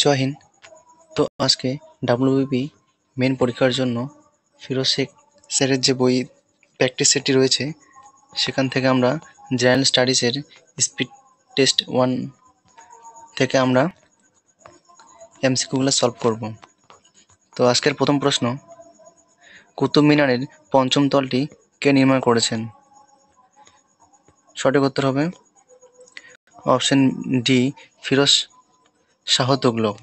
জয় হিন্দ। তো আজকে WBP main পরীক্ষার জন্য ফিরোজ শেখ স্যারের যে বই প্র্যাকটিস সেটটি রয়েছে সেখান থেকে আমরা জেনারেল স্টাডিজের স্পিড টেস্ট 1 থেকে আমরা এমসিকিউগুলো সলভ করব। তো আজকের প্রথম প্রশ্ন, কুতুব মিনারের পঞ্চম তলটি কে নির্মাণ করেছেন? সঠিক উত্তর হবে অপশন ডি, ফিরোজ শাহ তুগলক।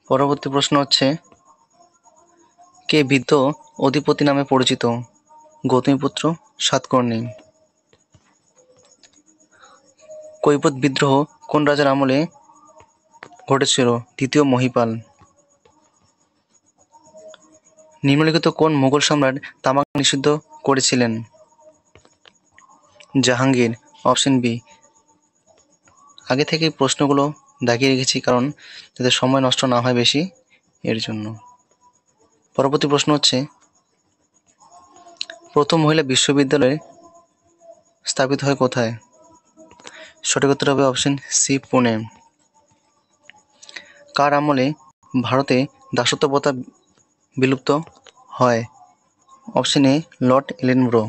পরবর্তী প্রশ্ন হচ্ছে, কে বৃদ্ধ অধিপতি নামে পরিচিত? গৌতমীপুত্র সাতকর্ণী। কৈবর্ত বিদ্রোহ কোন রাজার আমলে ঘটেছিল? দ্বিতীয় মহিপাল। নিম্নলিখিত কোন মুঘল সম্রাট তামাক নিষিদ্ধ করেছিলেন? জাহাঙ্গীর। Option B. আগে থেকে প্রশ্নগুলো দাগিয়ে রেখেছি কারণ যাতে সময় নষ্ট না হয় বেশি, এর জন্য। পরবর্তী প্রশ্ন হচ্ছে, প্রথম মহিলা বিশ্ববিদ্যালয় স্থাপিত হয় কোথায়? সঠিক উত্তর হবে অপশন সি, পুনে। কার আমলে ভারতে দাসত্ব প্রথা বিলুপ্ত হয়? Option A, Lord Ellenborough.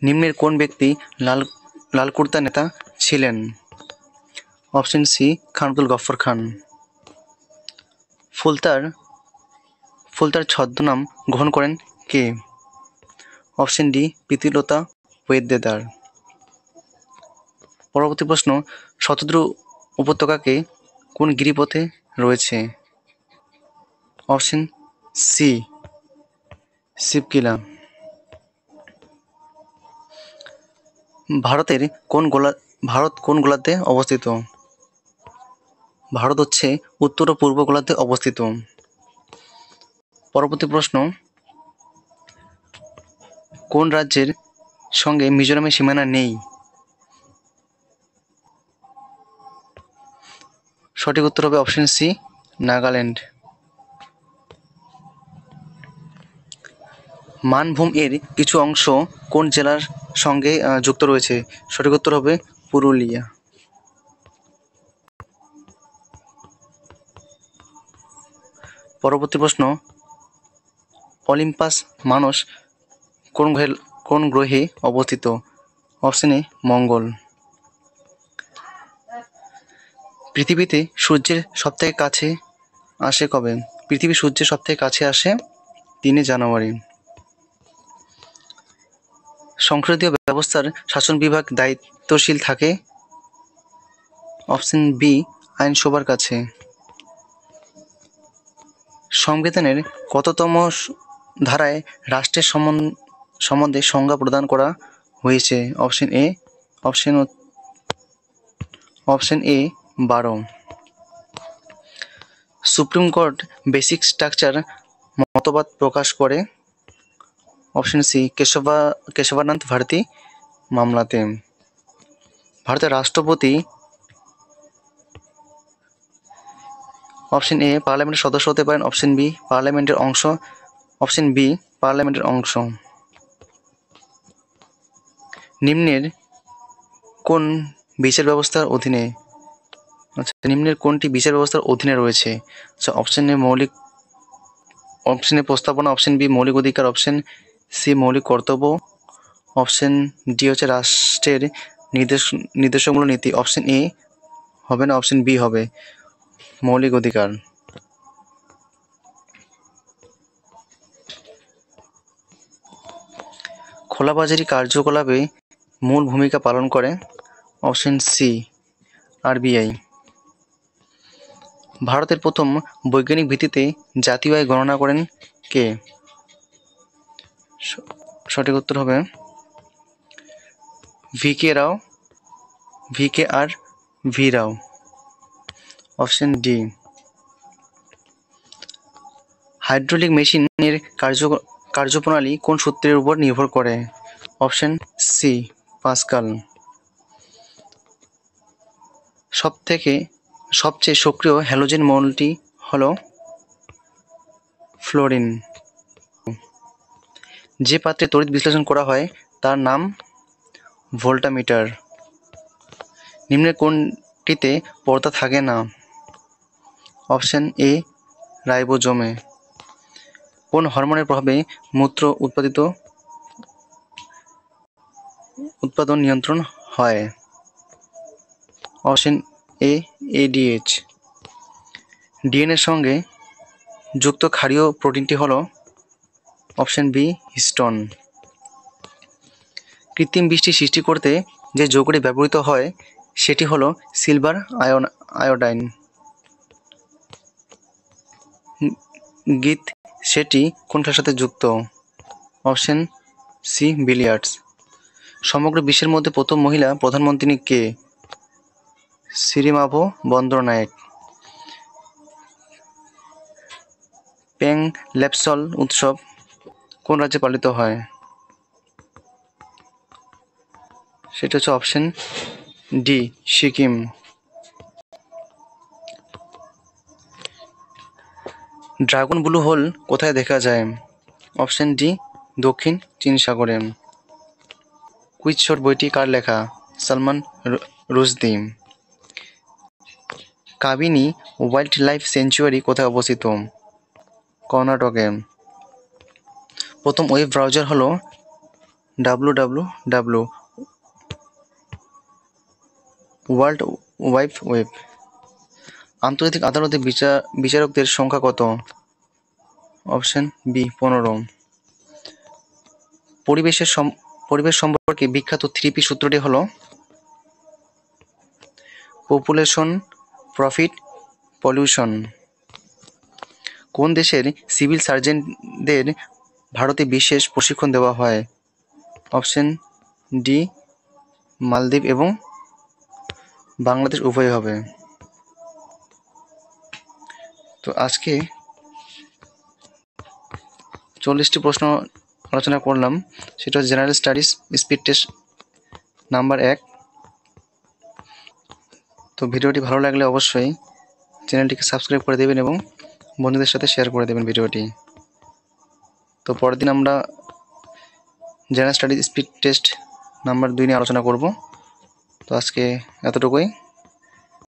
নিম্নের কোন ব্যক্তি লাল কুর্তা নেতা ছিলেন? Option C, Khan Abdul Ghaffar Khan. ফুলতার ছদ্মনাম গ্রহণ করেন কে? Option D, Pritilata Waddedar. পরবর্তী প্রশ্ন, শতদ্রু উপত্যকাকে কোন গিরিপথে রয়েছে? Option C, Shipki La. ভারত কোন গোলার্ধে অবস্থিত? ভারত হচ্ছে উত্তর ও পূর্ব গোলার্ধে অবস্থিত। পরবর্তী প্রশ্ন, কোন রাজ্যের সঙ্গে মিজোরামের সীমানা নেই? সঠিক উত্তর হবে অপশন সি, নাগাল্যান্ড। মানভূম এর কিছু অংশ কোন জেলার সঙ্গে যুক্ত রয়েছে? সঠিক উত্তর হবে পুরুলিয়া। পরবর্তী প্রশ্ন, অলিম্পাস মানস কোন গ্রহে অবস্থিত? অপশন এ, মঙ্গল। পৃথিবীতে সূর্যের সবথেকে কাছে আসে কবে? পৃথিবী সূর্যের সবথেকে কাছে আসে 3 জানুয়ারি। সংসদীয় ব্যবস্থার শাসন বিভাগ দায়িত্বশীল থাকে? অপশন বি, আইনসভার কাছে। সংবিধানের কততম ধারায় রাষ্ট্রের সম্বন্ধে সংজ্ঞা প্রদান করা হয়েছে? Option A 12। Supreme court basic structure মতবাদ প্রকাশ করে? অপশন সি, কেশবানন্দ ভারতী মামলাতে। ভারতের রাষ্ট্রপতি অপশন এ, পার্লামেন্টের সদস্য হতে পারেন। অপশন বি, পার্লামেন্টের অংশ। নিম্নের কোন বিচার ব্যবস্থার অধীনে নিম্নের কোনটি বিচার ব্যবস্থার অধীনে রয়েছে? অপশন এ প্রস্তাবনা, অপশন বি মৌলিক অধিকার, অপশন সি মৌলিক কর্তব্য, অপশন ডি হচ্ছে রাষ্ট্রের নির্দেশমূলক নীতি। অপশন এ হবে না, অপশন বি হবে মৌলিক অধিকার। খোলাবাজারি কার্যকলাপে মূল ভূমিকা পালন করে? Option C, RBI. ভারতের প্রথম বৈজ্ঞানিক ভিত্তিতে জাতীয় আয় গণনা করেন কে? সঠিক উত্তর হবে VKR Rao. Option D. Hydraulic মেশিনের কার্যপ্রণালী কোন সূত্রের উপর নির্ভর করে? Option C, Pascal. সবচেয়ে সক্রিয় হ্যালোজেন মৌলটি হল ফ্লোরিন। যে পাত্রে তড়িৎ বিশ্লেষণ করা হয় তার নাম ভোল্টামিটার। নিম্নের কোনটিতে পর্দা থাকে না? অপশন এ রাইবোজোমে। কোন হরমোনের প্রভাবে মূত্র উৎপাদন নিয়ন্ত্রণ হয়? Option A ADH. ডিএনএর সঙ্গে যুক্ত ক্ষারীয় প্রোটিনটি হলো? Option B histone. কৃত্রিম বৃষ্টি সৃষ্টি করতে যে যৌগটি ব্যবহৃত হয় সেটি হলো সিলভার আয়োডাইন। গীত সেটি কোন খেলার সাথে যুক্ত? Option C billiards. সমগ্র বিশ্বের মধ্যে প্রথম মহিলা প্রধানমন্ত্রী কে? সিরিমাভো বন্দ্রনায়েক। পেংলেপসল উৎসব কোন রাজ্যে পালিত হয়? সেটা হচ্ছে option D Sikkim. Dragon blue hole কোথায় দেখা যায়? অপশন ডি দক্ষিণ চীন সাগরে। কুইজ শট বইটি কার লেখা? Salman Rushdie. Kabini wild life sanctuary কোথায় অবস্থিত? কর্ণাটকে। প্রথম ওয়েব ব্রাউজার হলো www ওয়ার্ল্ড ওয়াইড ওয়েব। আন্তর্জাতিক আদালতে বিচারকদের সংখ্যা কত? Option B 15। পরিবেশ সম্পর্কে বিখ্যাত 3P সূত্রটি হলো? Population, profit, pollution. কোন দেশের সিভিল সার্জনদের ভারতে বিশেষ প্রশিক্ষণ দেওয়া হয়? অপশন ডি মালদ্বীপ এবং বাংলাদেশ উভয় হবে। তো আজকে 40টি প্রশ্ন আলোচনা করলাম, সেটা হচ্ছে general studies speed test number 1। তো ভিডিওটি ভালো লাগলে অবশ্যই চ্যানেলটিকে সাবস্ক্রাইব করে দেবেন এবং বন্ধুদের সাথে শেয়ার করে দেবেন ভিডিওটি। তো পরের দিন আমরা general studies speed test number 2 নিয়ে আলোচনা করব। তো আজকে এতটুকুই।